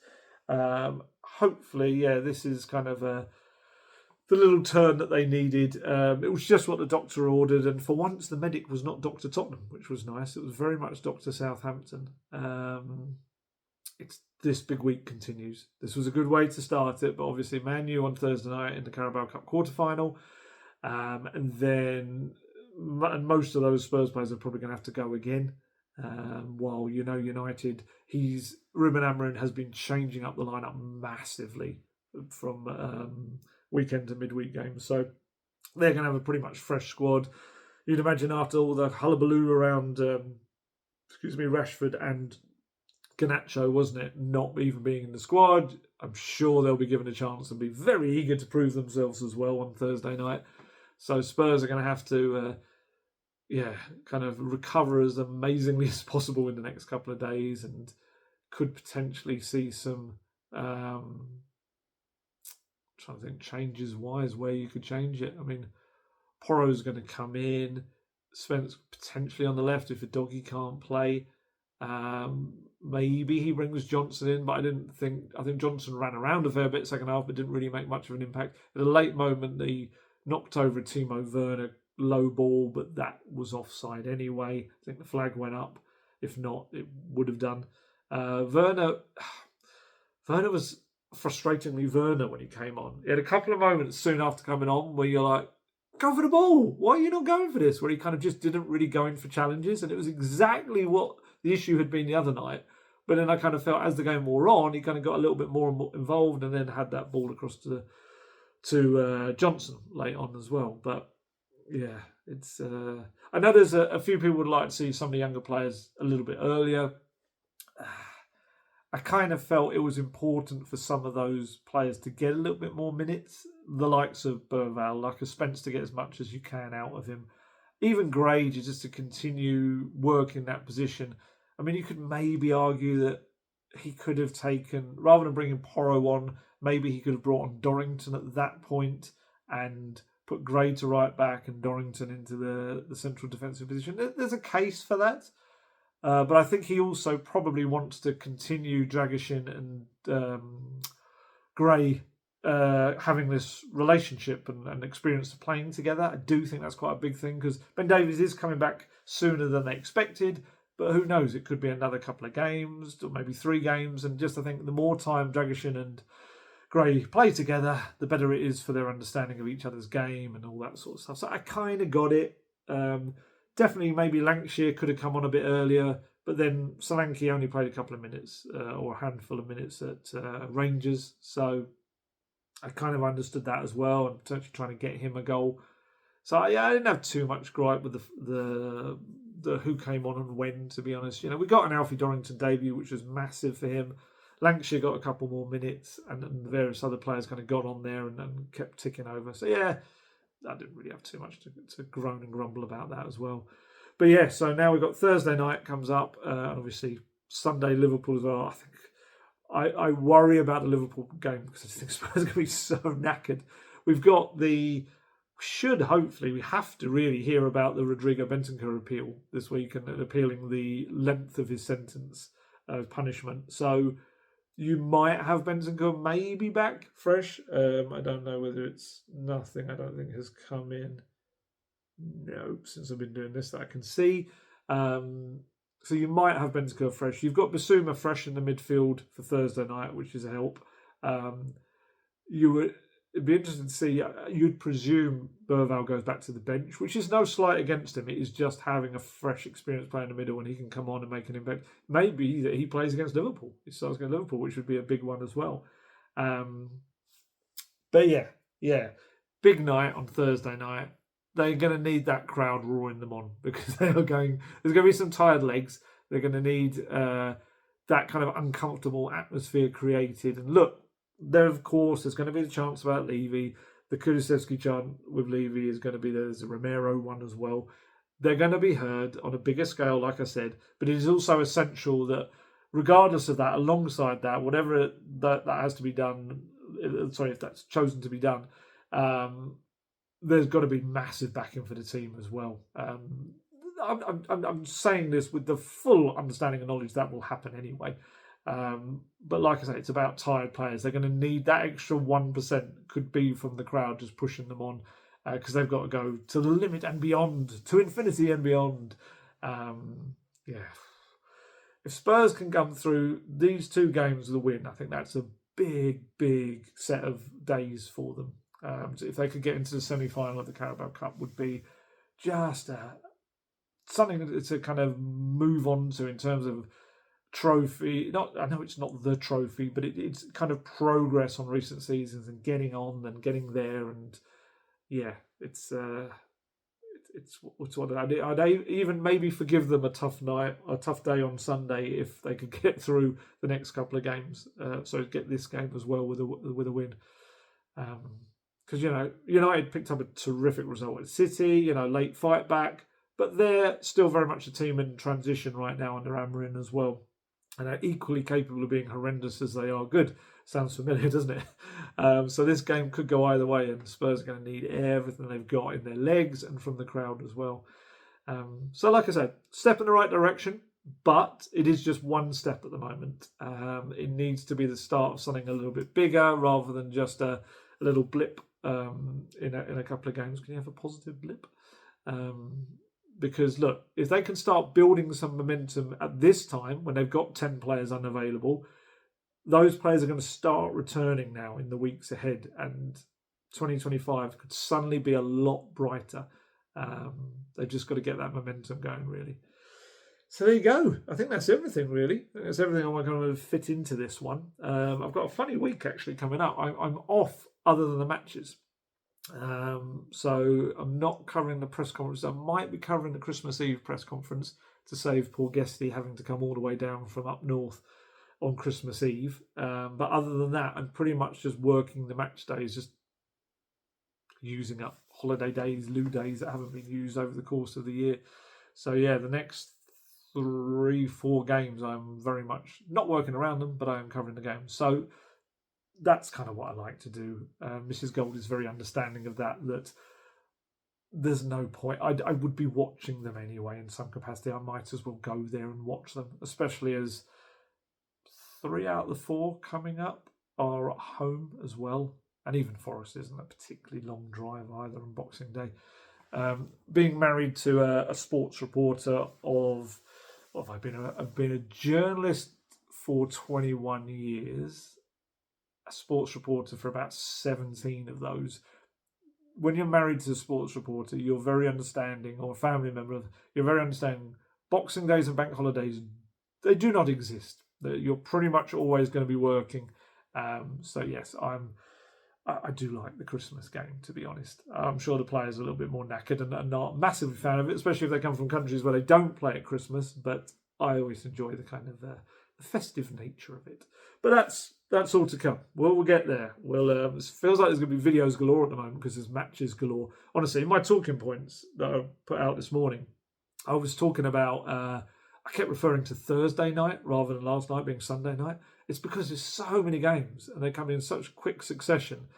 Hopefully, this is kind of the little turn that they needed. It was just what the doctor ordered, and for once the medic was not Dr. Tottenham, which was nice. It was very much Dr. Southampton. This big week continues. This was a good way to start it, but obviously Man U on Thursday night in the Carabao Cup quarter-final, and most of those Spurs players are probably going to have to go again. While United, Ruben Amorim has been changing up the lineup massively from weekend to midweek games, so they're going to have a pretty much fresh squad. You'd imagine after all the hullabaloo around Rashford and Garnacho, wasn't it, not even being in the squad, I'm sure they'll be given a chance and be very eager to prove themselves as well on Thursday night. So Spurs are going to have to kind of recover as amazingly as possible in the next couple of days, and could potentially see some trying to think changes wise where you could change it. I mean, Porro's going to come in, Spence potentially on the left if a doggy can't play. Maybe he brings Johnson in, but I think Johnson ran around a fair bit second half, but didn't really make much of an impact. At a late moment, he knocked over Timo Werner low ball, but that was offside anyway. I think the flag went up. If not, it would have done. Werner was frustratingly Werner when he came on. He had a couple of moments soon after coming on where you're like, go for the ball. Why are you not going for this? Where he kind of just didn't really go in for challenges. And it was exactly what the issue had been the other night. But then I kind of felt as the game wore on, he kind of got a little bit more and more involved and then had that ball across to Johnson late on as well. But yeah, it's. I know there's a few people would like to see some of the younger players a little bit earlier. I kind of felt it was important for some of those players to get a little bit more minutes. The likes of Bergvall, like a Spence, to get as much as you can out of him. Even Gray, just to continue working that position. I mean, you could maybe argue that he could have taken, rather than bringing Porro on, maybe he could have brought on Dorrington at that point and put Gray to right back and Dorrington into the central defensive position. There's a case for that. But I think he also probably wants to continue Dragishin and Gray having this relationship and experience of playing together. I do think that's quite a big thing because Ben Davies is coming back sooner than they expected. But who knows? It could be another couple of games or maybe 3 games. And just I think the more time Dragishin and Gray play together, the better it is for their understanding of each other's game and all that sort of stuff. So I kind of got it. Definitely, maybe Lancashire could have come on a bit earlier, but then Solanke only played a couple of minutes or a handful of minutes at Rangers, so I kind of understood that as well, and potentially trying to get him a goal. So yeah, I didn't have too much gripe with the who came on and when. To be honest, we got an Alfie Dorrington debut, which was massive for him. Lancashire got a couple more minutes, and the various other players kind of got on there and kept ticking over. So yeah. I didn't really have too much to groan and grumble about that as well. But yeah, so now we've got Thursday night comes up, and obviously Sunday Liverpool as well. I think I worry about the Liverpool game because I think Spurs are going to be so knackered. We've got we have to really hear about the Rodrigo Bentancur appeal this week and appealing the length of his sentence punishment. So you might have Bentancur maybe back fresh. I don't know whether it's nothing. I don't think has come in. Nope, since I've been doing this that I can see. So you might have Bentancur fresh. You've got Basuma fresh in the midfield for Thursday night, which is a help. It'd be interesting to see. You'd presume Bergvall goes back to the bench, which is no slight against him. It is just having a fresh experience player in the middle and he can come on and make an impact. Maybe that he plays against Liverpool. He starts against Liverpool, which would be a big one as well. But yeah. Big night on Thursday night. They're going to need that crowd roaring them on because there's going to be some tired legs. They're going to need that kind of uncomfortable atmosphere created. And look, there's going to be the chants about Levy. The Kulusevski chant with Levy is going to be there. There's a Romero one as well. They're going to be heard on a bigger scale, like I said. But it is also essential that, regardless of that, alongside that, whatever that has to be done, if that's chosen to be done, there's got to be massive backing for the team as well. I'm saying this with the full understanding and knowledge that will happen anyway. But like I say, it's about tired players. They're going to need that extra 1%, could be from the crowd just pushing them on, because they've got to go to the limit and beyond, to infinity and beyond. If Spurs can come through these 2 games with a win, I think that's a big set of days for them. So if they could get into the semi-final of the Carabao Cup, would be just something to kind of move on to in terms of trophy. I know it's not the trophy, but it's kind of progress on recent seasons and getting on and getting there. And yeah, it's what I'd even maybe forgive them a tough day on Sunday if they could get through the next couple of games. So get this game as well with a win. Because United picked up a terrific result at City. Late fight back, but they're still very much a team in transition right now under Amorim as well. And are equally capable of being horrendous as they are good. Sounds familiar, doesn't it? So this game could go either way, and Spurs are going to need everything they've got in their legs and from the crowd as well. So like I said, step in the right direction, but it is just one step at the moment. It needs to be the start of something a little bit bigger rather than just a little blip in a couple of games. Can you have a positive blip? Because look, if they can start building some momentum at this time when they've got 10 players unavailable, those players are going to start returning now in the weeks ahead, and 2025 could suddenly be a lot brighter. They've just got to get that momentum going, really. So there you go. I think that's everything, really. That's everything I want to kind of fit into this one. I've got a funny week actually coming up. I'm off other than the matches. So I'm not covering the press conference. I might be covering the Christmas Eve press conference to save poor Guesty having to come all the way down from up north on Christmas Eve. But other than that, I'm pretty much just working the match days, just using up holiday days, loo days that haven't been used over the course of the year. So yeah, the next 3-4 games, I'm very much not working around them, but I am covering the games. So that's kind of what I like to do. Mrs. Gold is very understanding of that there's no point. I would be watching them anyway in some capacity. I might as well go there and watch them, especially as 3 out of the 4 coming up are at home as well. And even Forest isn't a particularly long drive either on Boxing Day. Being married to a sports reporter I've been a journalist for 21 years, a sports reporter for about 17 of those. When you're married to a sports reporter, you're very understanding, or a family member, you're very understanding. Boxing days and bank holidays, they do not exist. You're pretty much always going to be working. So yes, I do like the Christmas game, to be honest. I'm sure the players are a little bit more knackered and not massively fan of it, especially if they come from countries where they don't play at Christmas. But I always enjoy the kind of the festive nature of it. But that's all to come. We'll get there. It feels like there's going to be videos galore at the moment because there's matches galore. Honestly, my talking points that I put out this morning, I was talking about, I kept referring to Thursday night rather than last night being Sunday night. It's because there's so many games and they come in such quick succession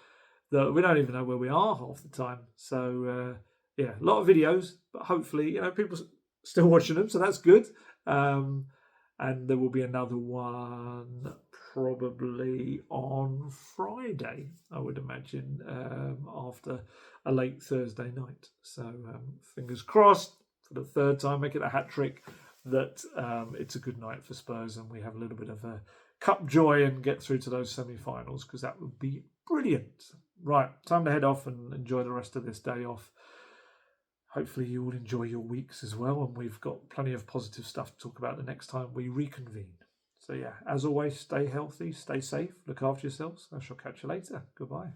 that we don't even know where we are half the time. So, yeah, a lot of videos, but hopefully, people still watching them, so that's good. And there will be another one probably on Friday, I would imagine, after a late Thursday night. So fingers crossed for the third time, make it a hat trick, that it's a good night for Spurs and we have a little bit of a cup joy and get through to those semi-finals, because that would be brilliant. Right, time to head off and enjoy the rest of this day off. Hopefully you will enjoy your weeks as well, and we've got plenty of positive stuff to talk about the next time we reconvene. So yeah, as always, stay healthy, stay safe, look after yourselves. I shall catch you later. Goodbye.